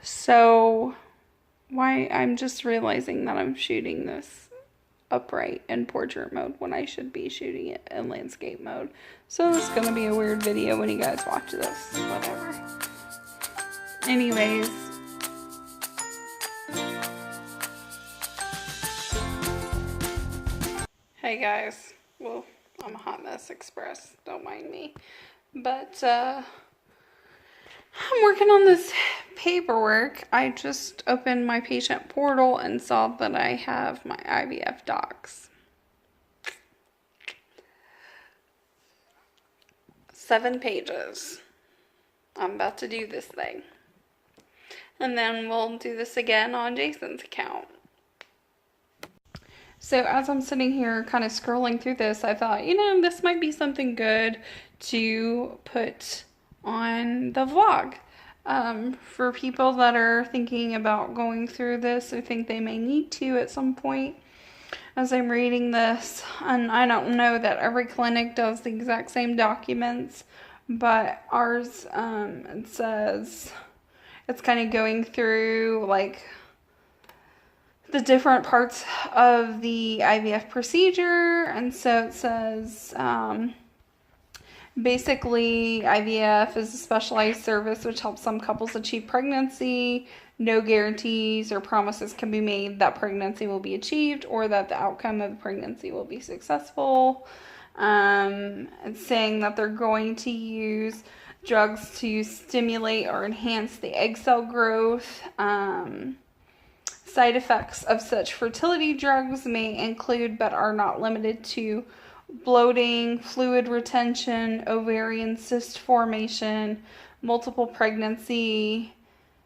So why I'm just realizing that I'm shooting this upright in portrait mode when I should be shooting it in landscape mode. So it's going to be a weird video when you guys watch this. Whatever. Anyways. Hey guys. Well, I'm a hot mess express. Don't mind me. But, I'm working on this paperwork. I just opened my patient portal and saw that I have my IVF docs. 7 pages. I'm about to do this thing. And then we'll do this again on Jason's account. So as I'm sitting here kind of scrolling through this, I thought, this might be something good to put on the vlog. For people that are thinking about going through this or think they may need to at some point as I'm reading this. And I don't know that every clinic does the exact same documents, but ours, it says it's kind of going through like the different parts of the IVF procedure. And so it says, basically, IVF is a specialized service which helps some couples achieve pregnancy. No guarantees or promises can be made that pregnancy will be achieved or that the outcome of the pregnancy will be successful. It's saying that they're going to use drugs to stimulate or enhance the egg cell growth. Side effects of such fertility drugs may include, but are not limited to, bloating, fluid retention, ovarian cyst formation, multiple pregnancy,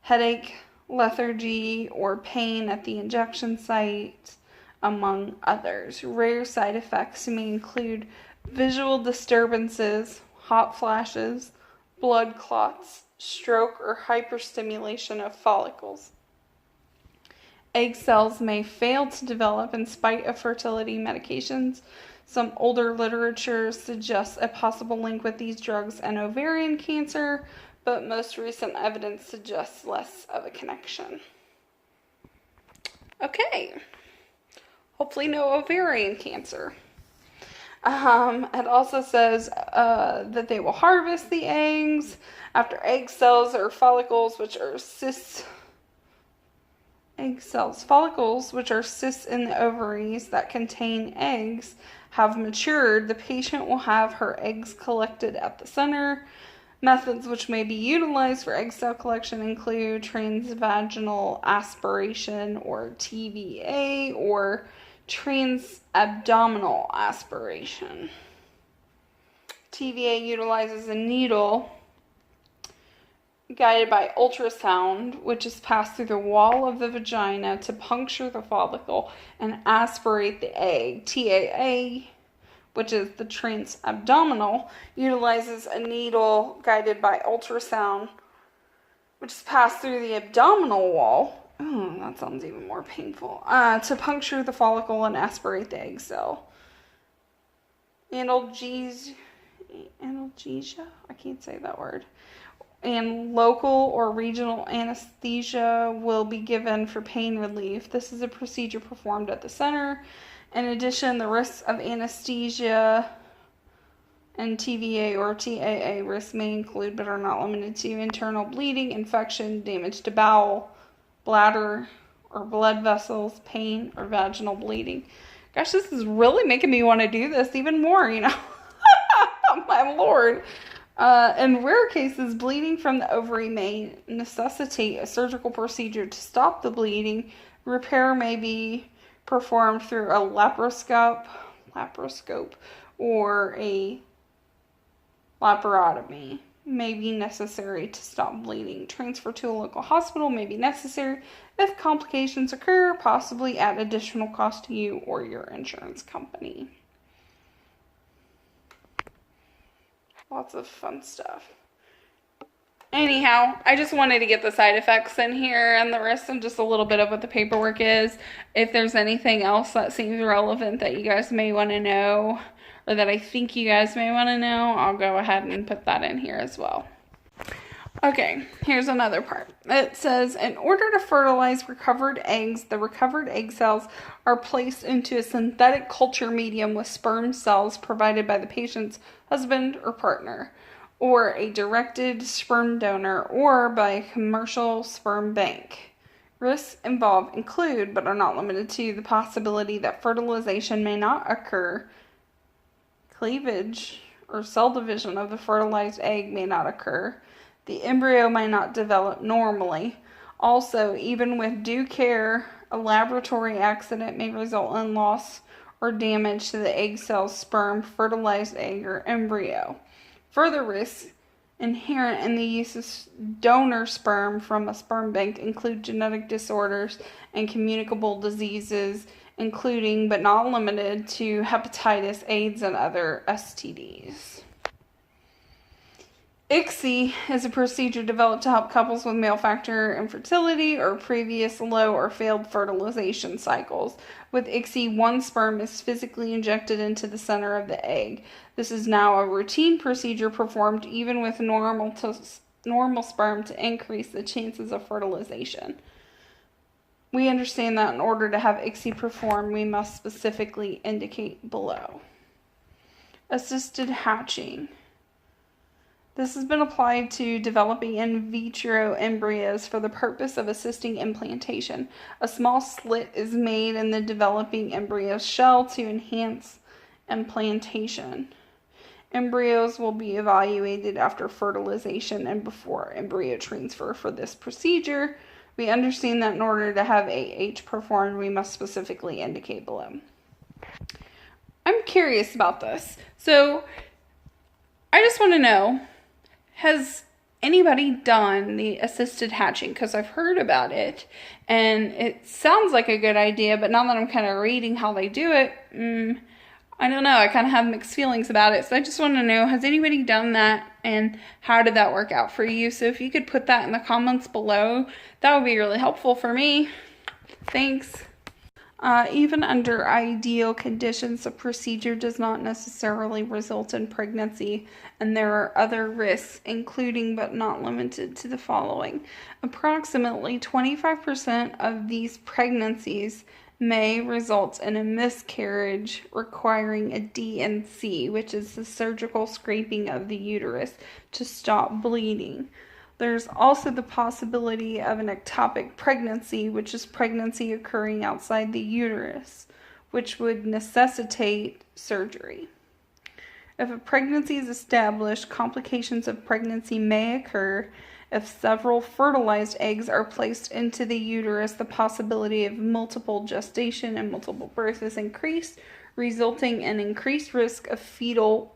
headache, lethargy, or pain at the injection site, among others. Rare side effects may include visual disturbances, hot flashes, blood clots, stroke, or hyperstimulation of follicles. Egg cells may fail to develop in spite of fertility medications. Some older literature suggests a possible link with these drugs and ovarian cancer, but most recent evidence suggests less of a connection. Okay. Hopefully no ovarian cancer. It also says that they will harvest the eggs after egg cells or follicles, which are cysts. Follicles, which are cysts in the ovaries that contain eggs, have matured. The patient will have her eggs collected at the center. Methods which may be utilized for egg cell collection include transvaginal aspiration, or TVA, or transabdominal aspiration. TVA utilizes a needle guided by ultrasound, which is passed through the wall of the vagina to puncture the follicle and aspirate the egg. TAA, which is the transabdominal, utilizes a needle guided by ultrasound, which is passed through the abdominal wall. Oh, that sounds even more painful. To puncture the follicle and aspirate the egg cell. Analgesia, I can't say that word. And local or regional anesthesia will be given for pain relief. This is a procedure performed at the center. In addition, the risks of anesthesia and TVA or TAA risks may include, but are not limited to, internal bleeding, infection, damage to bowel, bladder, or blood vessels, pain, or vaginal bleeding. Gosh, this is really making me want to do this even more, My Lord. In rare cases, bleeding from the ovary may necessitate a surgical procedure to stop the bleeding. Repair may be performed through a laparoscope or a laparotomy may be necessary to stop bleeding. Transfer to a local hospital may be necessary if complications occur, possibly at additional cost to you or your insurance company. Lots of fun stuff. Anyhow, I just wanted to get the side effects in here and the rest and just a little bit of what the paperwork is. If there's anything else that seems relevant that you guys may want to know, or that I think you guys may want to know, I'll go ahead and put that in here as well. Okay, here's another part. It says, in order to fertilize recovered eggs, the recovered egg cells are placed into a synthetic culture medium with sperm cells provided by the patient's husband or partner, or a directed sperm donor, or by a commercial sperm bank. Risks involved include, but are not limited to, the possibility that fertilization may not occur, cleavage or cell division of the fertilized egg may not occur, the embryo may not develop normally. Also, even with due care, a laboratory accident may result in loss or damage to the egg cell's sperm, fertilized egg, or embryo. Further risks inherent in the use of donor sperm from a sperm bank include genetic disorders and communicable diseases, including but not limited to hepatitis, AIDS, and other STDs. ICSI is a procedure developed to help couples with male factor infertility or previous low or failed fertilization cycles. With ICSI, one sperm is physically injected into the center of the egg. This is now a routine procedure performed even with normal sperm to increase the chances of fertilization. We understand that in order to have ICSI performed, we must specifically indicate below. Assisted hatching. This has been applied to developing in vitro embryos for the purpose of assisting implantation. A small slit is made in the developing embryo's shell to enhance implantation. Embryos will be evaluated after fertilization and before embryo transfer for this procedure. We understand that in order to have AH performed, we must specifically indicate below. I'm curious about this. So, I just want to know, has anybody done the assisted hatching? Because I've heard about it, and it sounds like a good idea, but now that I'm kind of reading how they do it, I don't know. I kind of have mixed feelings about it. So I just want to know, has anybody done that, and how did that work out for you? So if you could put that in the comments below, that would be really helpful for me. Thanks. Even under ideal conditions, the procedure does not necessarily result in pregnancy, and there are other risks, including but not limited to the following. Approximately 25% of these pregnancies may result in a miscarriage requiring a D&C, which is the surgical scraping of the uterus, to stop bleeding. There's also the possibility of an ectopic pregnancy, which is pregnancy occurring outside the uterus, which would necessitate surgery. If a pregnancy is established, complications of pregnancy may occur. If several fertilized eggs are placed into the uterus, the possibility of multiple gestation and multiple birth is increased, resulting in increased risk of fetal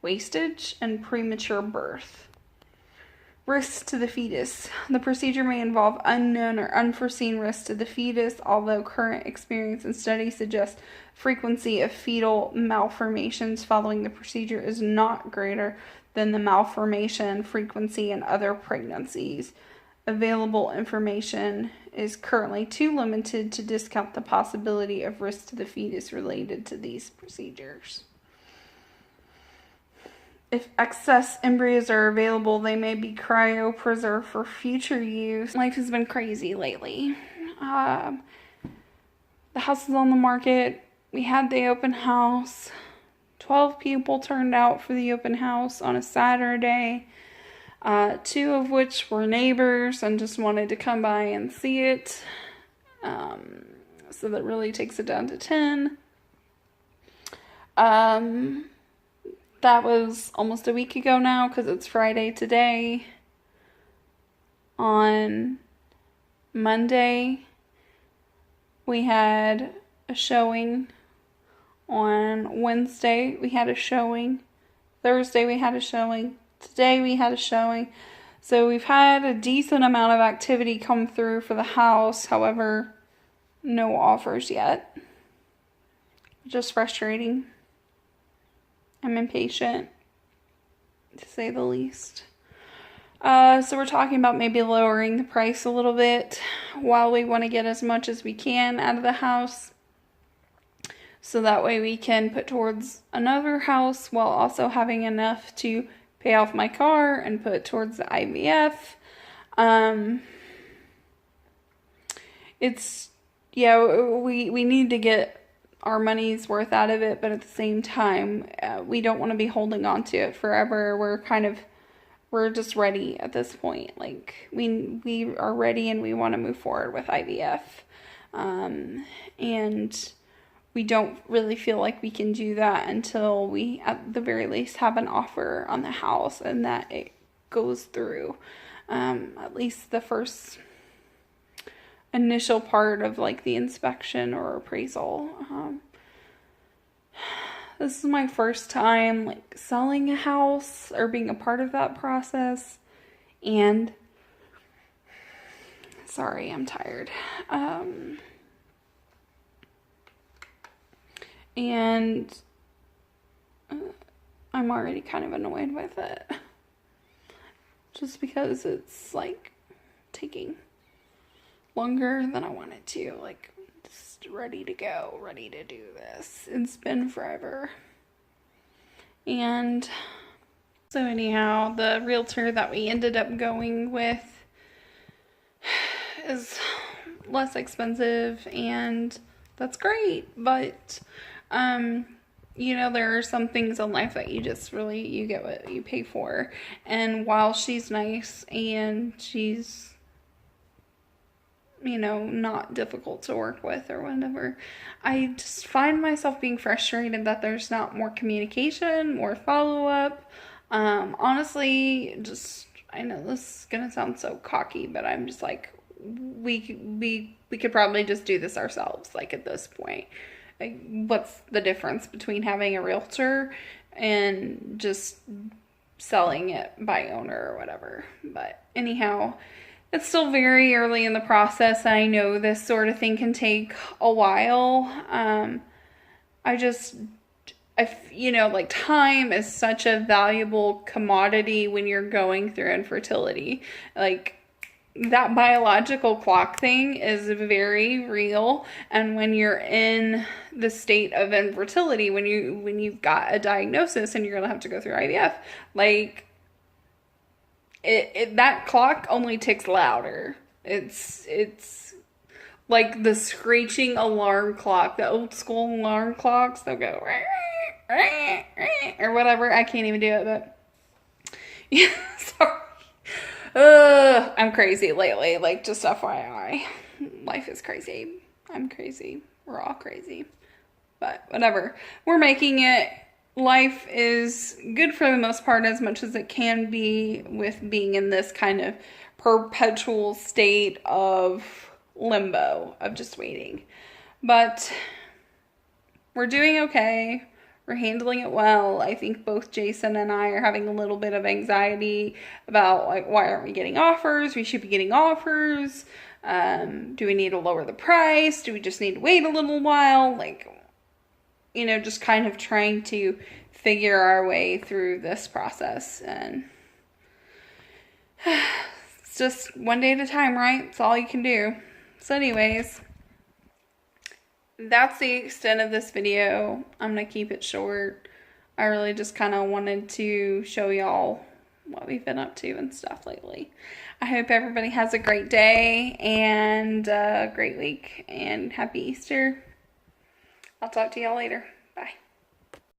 wastage and premature birth. Risks to the fetus. The procedure may involve unknown or unforeseen risks to the fetus, although current experience and studies suggest frequency of fetal malformations following the procedure is not greater than the malformation frequency in other pregnancies. Available information is currently too limited to discount the possibility of risk to the fetus related to these procedures. If excess embryos are available, they may be cryopreserved for future use. Life has been crazy lately. The house is on the market. We had the open house. 12 people turned out for the open house on a Saturday. 2 of which were neighbors and just wanted to come by and see it. So that really takes it down to 10. That was almost a week ago now because it's Friday today. On Monday, we had a showing. On Wednesday, we had a showing. Thursday, we had a showing. Today, we had a showing. So we've had a decent amount of activity come through for the house. However, no offers yet. Just frustrating. I'm impatient, to say the least. So we're talking about maybe lowering the price a little bit while we want to get as much as we can out of the house. So that way we can put towards another house while also having enough to pay off my car and put towards the IVF. It's, yeah, we need to get our money's worth out of it, but at the same time, we don't want to be holding on to it forever. We're just ready at this point. Like, we are ready and we want to move forward with IVF. And we don't really feel like we can do that until we, at the very least, have an offer on the house and that it goes through. At least the first initial part of like the inspection or appraisal. This is my first time like selling a house or being a part of that process, and sorry, I'm tired. And I'm already kind of annoyed with it, just because it's like taking longer than I want it to. Like, just ready to go, ready to do this. It's been forever. And so anyhow, the realtor that we ended up going with is less expensive, and that's great. But you know, there are some things in life that you just really, you get what you pay for. And while she's nice and she's, you know, not difficult to work with or whatever, I just find myself being frustrated that there's not more communication, more follow-up. Honestly, just, I know this is gonna sound so cocky, but I'm just like, we could probably just do this ourselves, like, at this point. Like, what's the difference between having a realtor and just selling it by owner or whatever? But anyhow, it's still very early in the process, and I know this sort of thing can take a while. You know, like, time is such a valuable commodity when you're going through infertility. Like, that biological clock thing is very real, and when you're in the state of infertility, when you've got a diagnosis and you're gonna have to go through IVF, like, that clock only ticks louder. It's like the screeching alarm clock, the old school alarm clocks. They'll go or whatever. I can't even do it, but yeah, sorry. I'm crazy lately. Like, just FYI, life is crazy. I'm crazy. We're all crazy, but whatever. We're making it. Life is good for the most part, as much as it can be, with being in this kind of perpetual state of limbo, of just waiting. But we're doing okay. We're handling it well. I think both Jason and I are having a little bit of anxiety about, like, why aren't we getting offers? We should be getting offers. Do we need to lower the price? Do we just need to wait a little while? Like, you know, just kind of trying to figure our way through this process. And it's just one day at a time, right? It's all you can do. So anyways, that's the extent of this video. I'm going to keep it short. I really just kind of wanted to show y'all what we've been up to and stuff lately. I hope everybody has a great day and a great week, and happy Easter. I'll talk to y'all later.